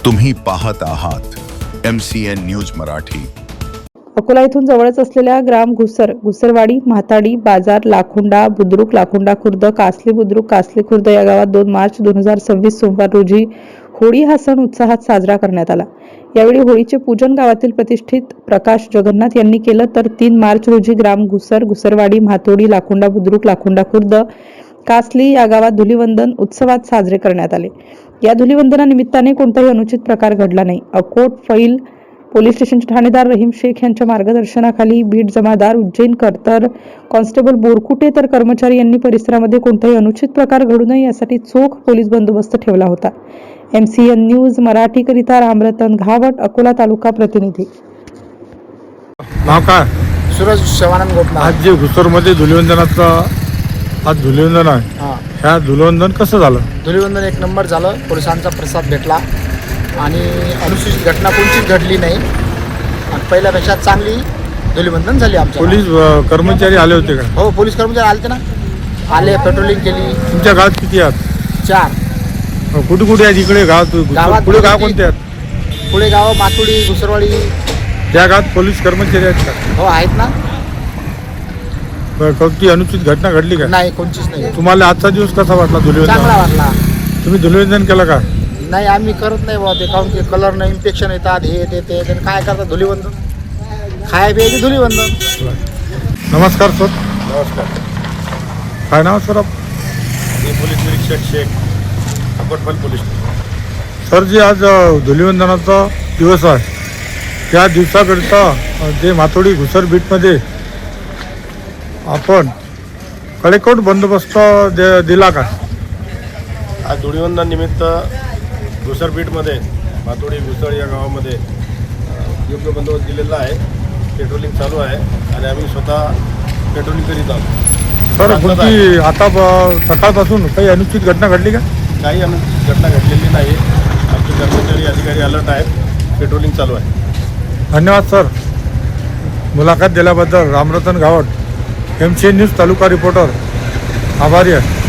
तुम्ही पाहत आहात MCN न्यूज मराठी। अकोला येथून जवळच असलेल्या ग्राम घुसरवाडी, म्हाताडी, बाजार, लाखोंडा बुद्रुक, लाखोंडा खुर्द, कासली बुद्रुक, कासली खुर्द या गावात 2 मार्च 2026 सोमवार रोजी होळी हा सण उत्साहात साजरा करण्यात आला। यावेळी होळीचे पूजन गावातील प्रतिष्ठित प्रकाश जगन्नाथ यांनी केलं, तर 3 मार्च रोजी ग्राम घुसरवाडी, म्हातोडी, लाखोंडा बुद्रुक, लाखोंडा खुर्द, कासली या गावात धुलीवंदन उत्सवात साजरे करण्यात आले। या धुलीवंदनानिमित्ताने कोणताही अनुचित प्रकार घडला नाही। अकोट फैल पोलीस स्टेशनचे ठाणेदार रहीम शेख यांच्या मार्गदर्शनाखाली बीट जमादार उज्जैनकर तर कॉन्स्टेबल बोरकुटे तर कर्मचारी यांनी परिसरामध्ये कोणताही अनुचित प्रकार घडू नये यासाठी चोख पोलीस बंदोबस्त ठेवला होता। MCN न्यूज मराठी करिता रामरतन घावट, अकोला तालुका प्रतिनिधी। नाव काय? सूरज शिवानंद गोपला। आज जे घुसरमध्ये धुलीवंदनाचं आज धुलीवंदन आहे, हां, ह्या धुलीवंदन कसं झालं? धुलीवंदन 1 नंबर झालं। पोलिसांचा प्रसाद भेटला आणि अनुचित घटना कोणतीच घडली नाही आणि पहिल्यापेक्षा चांगली धुलीवंदन झाली आमच्या। पोलीस कर्मचारी आले होते का? हो, पोलीस कर्मचारी आले ना, आले, पेट्रोलिंग केली। तुमच्या गावात किती आहेत? 4 कुठे कुठे आहेत इकडे गावात पुढे गाव कोणते आहेत? पुढे गाव मातुडी, घुसरवाडी। त्या गावात पोलीस कर्मचारी आहेत का? हो, आहेत ना। कोणती अनुचित घटना घडली का? नाही, कोणतीच नाही। तुम्हाला आजचा दिवस कसा वाटला चांगला धुलीवंदन? वाटला। तुम्ही धुलीवंदन केलं का? नाही, आम्ही करत नाही बाबा ते, काऊन की कलरनं इन्फेक्शन येतात, हे ते ते काय करतात धुलीवंदन, खाय प्यायचे धुलीवंदन। नमस्कार सर। नमस्कार, काय नाव सर? मी पोलीस निरीक्षक शेख, अकोटफल पोलीस स्टेशन। सर, जे आज धुलीवंदनाचा दिवस आहे, त्या दिवसाकरिता जे मातोडी घुसर बीटमध्ये आपण कडेकोट बंदोबस्त दिला का? आज धुलीवंदन निमित्त घुसरपीठमध्ये मातोडी घुसळ या गावामध्ये योग्य बंदोबस्त दिलेला आहे। पेट्रोलिंग चालू आहे आणि आम्ही स्वतः पेट्रोलिंग करीत आहोत। सर, कोणती आता सकाळपासून काही अनुचित घटना घडली का? काही अनुचित घटना घडलेली नाही। आमचे कर्मचारी अधिकारी अलर्ट आहेत, पेट्रोलिंग चालू आहे। धन्यवाद सर। मुलाखत दिल्याबद्दल रामरतन घावट, MCN न्यूज तालुका रिपोर्टर, आभारी आहे।